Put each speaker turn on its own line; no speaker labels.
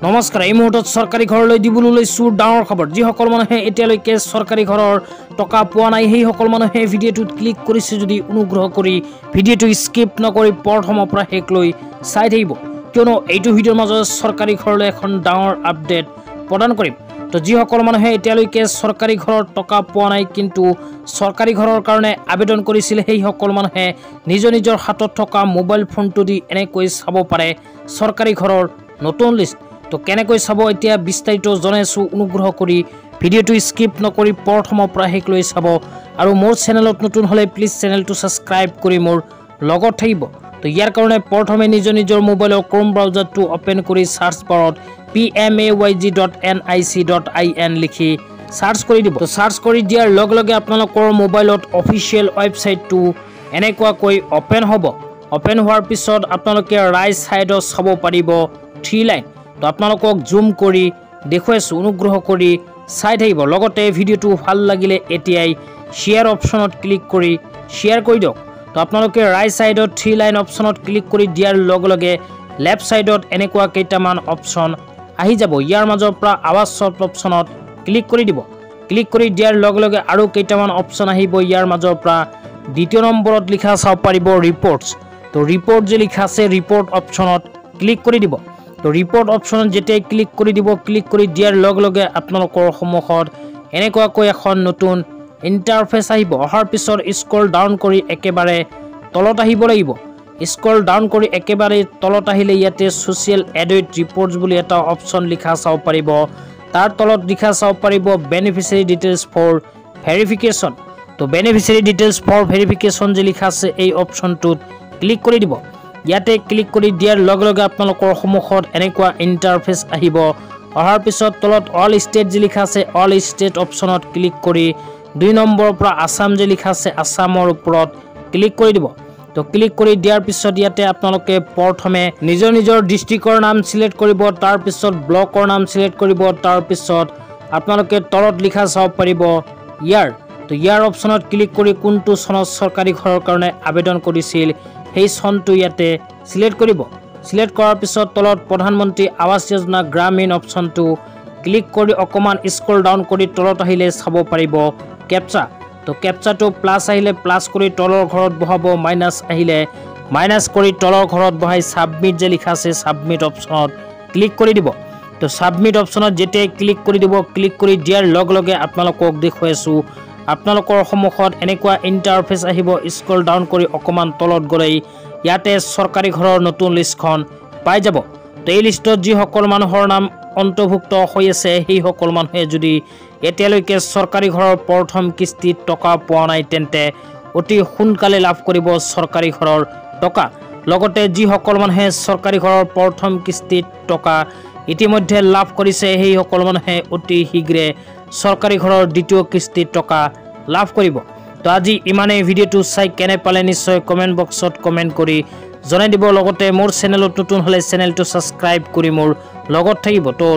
নমস্কাৰ এই মুহূৰ্তত চৰকাৰী ঘৰলৈ দিবলৈ লৈছো ডাঙৰ খবৰ যিসকল মানুহে এতিয়ালৈকে চৰকাৰী ঘৰৰ টকা পোৱা নাই সেই সকল মানুহে ভিডিঅ'টোত ক্লিক কৰিছে যদি অনুগ্ৰহ কৰি ভিডিঅ'টো স্কিপ নকৰি প্ৰথমৰ পৰা শেষলৈ চাই থাকিব কিয়নো এইটো ভিডিঅ'ৰ মাজত চৰকাৰী ঘৰলৈ এখন ডাঙৰ আপডেট প্ৰদান কৰিম তো যিসকল মানুহে এতিয়ালৈকে চৰকাৰী ঘৰৰ টকা পোৱা নাই কিন্তু চৰকাৰী ঘৰৰ কাৰণে আবেদন কৰিছিল সেই সকল মানুহে নিজৰ হাতত থকা মোবাইল ফোনটো দি এনেকৈ চাব পাৰে চৰকাৰী ঘৰৰ নতুন লিষ্ট তো কেনেকৈ চাব এতিয়া বিস্তাৰিত জনাইছো অনুগ্ৰহ কৰি ভিডিঅ'টো স্কিপ নকৰি প্ৰথমৰ পৰা শেষলৈ চাব আৰু মোৰ চেনেলত নতুন হলে প্লিজ চেনেলটো সাবস্ক্ৰাইব কৰি মোৰ লগত থাকিব তো ইয়াৰ কাৰণে প্ৰথমে নিজৰ মোবাইলৰ ক্ৰোম ব্ৰাউজাৰটো ওপেন কৰি সাৰ্চ বাৰত pmayg.nic.in লিখি সাৰ্চ কৰি দিব তো সাৰ্চ কৰি দিয়াৰ লগে আপোনালোকৰ মোবাইলত অফিচিয়েল ৱেবছাইটটো এনেকুৱাকৈ ওপেন হ'ব ওপেন হোৱাৰ পিছত আপোনালোকে ৰাইট সাইডত চাব পাৰিব 3 লাইন তো আপোনালোকক জুম কৰি দেখুৱাইছো অনুগ্ৰহ কৰি চাই থাকিব লগতে ভিডিঅ'টো ভাল লাগিলে এতিয়াই শেয়াৰ অপচনত ক্লিক কৰি শেয়াৰ কৰি দিয়ক তো আপোনালোকে ৰাইট সাইডত 3 লাইন অপচনত ক্লিক কৰি দিয়াৰ লগে লেফট সাইডত এনেকুৱা কেইটামান অপচন আহি যাব ইয়াৰ মাজৰ পৰা আৱাজ শব্দ অপচনত ক্লিক কৰি দিব ক্লিক কৰি দিয়াৰ লগে আৰু কেইটামান অপচন আহিব ইয়াৰ মাজৰ পৰা দ্বিতীয় নম্বৰত লিখা চাব পাৰিব ৰিপৰ্টছ তো ৰিপৰ্ট যে লিখা আছে ৰিপৰ্ট অপচনত ক্লিক কৰি দিব তো ৰিপৰ্ট অপচনত যেতিয়া ক্লিক কৰি দিব ক্লিক কৰি দিয়াৰ লগে আপোনালোকৰ সন্মুখত এনেকুৱাকৈ এখন নতুন ইন্টাৰফেস আহিব অহাৰ পিছত স্ক্ৰল ডাউন কৰি একেবাৰে তলত আহিব লাগিব স্ক্ৰল ডাউন কৰি একেবাৰে তলত আহিলে ইয়াতে সোশ্যাল এডিট ৰিপৰ্টছ বুলি এটা অপচন লিখা চাব পাৰিব তাৰ তলত লিখা চাব পাৰিব বেনিফিচিয়াৰী ডিটেইলছ ফৰ ভেৰিফিকেশন তো বেনিফিচিয়াৰী ডিটেইলছ ফৰ ভেৰিফিকেশন যে লিখা আছে এই অপচনটোত ক্লিক কৰি দিব ইয়াতে ক্লিক কৰি দিয়াৰ লগে আপোনালোকৰ সন্মুখত এনেকুৱা ইন্টাৰফেস আহিব অহাৰ পিছত তলত অল ষ্টেট যে লিখা আছে অল ষ্টেট অপচনত ক্লিক কৰি 2 নম্বৰৰ পৰা আসাম যে লিখা আছে আসামৰ ওপৰত ক্লিক কৰি দিব তো ক্লিক কৰি দিয়াৰ পিছত ইয়াতে আপোনালোকে প্ৰথমে নিজৰ ডিস্ট্ৰিক্টৰ নাম সিলেক্ট কৰিব তাৰ পিছত ব্লকৰ নাম সিলেক্ট কৰিব তাৰ পিছত আপোনালোকে তলত লিখা চাব পাৰিব ইয়াৰ তো ইয়াৰ অপচনত ক্লিক কৰি কোনটো চনত চৰকাৰী ঘৰৰ কাৰণে আবেদন কৰিছিল সেই চনটো ইয়াতে সিলেক্ট কৰিব সিলেক্ট কৰাৰ পিছত তলত প্ৰধানমন্ত্ৰী আৱাস যোজনা গ্ৰামীণ অপচনটো ক্লিক কৰি অকমান স্ক্ৰল ডাউন কৰি তলত আহিলে চাব পাৰিব কেপচা তো কেপচাটো প্লাস আহিলে প্লাস কৰি তলৰ ঘৰত বহাব মাইনাস আহিলে মাইনাস কৰি তলৰ ঘৰত বহাই সাবমিট যে লিখা আছে সাবমিট অপচনত ক্লিক কৰি দিব তো সাবমিট অপচনত যেতিয়া ক্লিক কৰি দিব ক্লিক কৰি দিয়াৰ লগে আপোনালোকক দেখুৱাইছো আপোনালোকৰ সন্মুখত এনেকুৱা ইন্টাৰফেস আহিব স্ক্ৰল ডাউন কৰি অকমান তলত গলে ইয়াতে চৰকাৰী ঘৰৰ নতুন লিষ্টখন পাই যাব তো এই লিষ্টত যি সকল মানুহৰ নাম অন্তৰ্ভুক্ত হৈ আছে সেই সকল মানুহে যদি এতিয়ালৈকে চৰকাৰী ঘৰৰ প্ৰথম কিস্তিত টকা পোৱা নাই তেন্তে অতি সোনকালে লাভ কৰিব চৰকাৰী ঘৰৰ টকা লগতে যি সকল মানুহে চৰকাৰী ঘৰৰ প্ৰথম কিস্তিত টকা ইতিমধ্যে লাভ কৰিছে সেই সকল মানুহে অতি শীঘ্ৰে চৰকাৰী ঘৰৰ দ্বিতীয় কিস্তিত টকা লাভ কৰিব তো আজি ইমানে ভিডিঅ'টো চাই কেনে পালে নিশ্চয় কমেন্ট বক্সত কমেন্ট কৰি জনাই দিব লগতে মোৰ চেনেলত নতুন হলে চেনেলটো সাবস্ক্ৰাইব কৰি মোৰ লগত থাকিব তো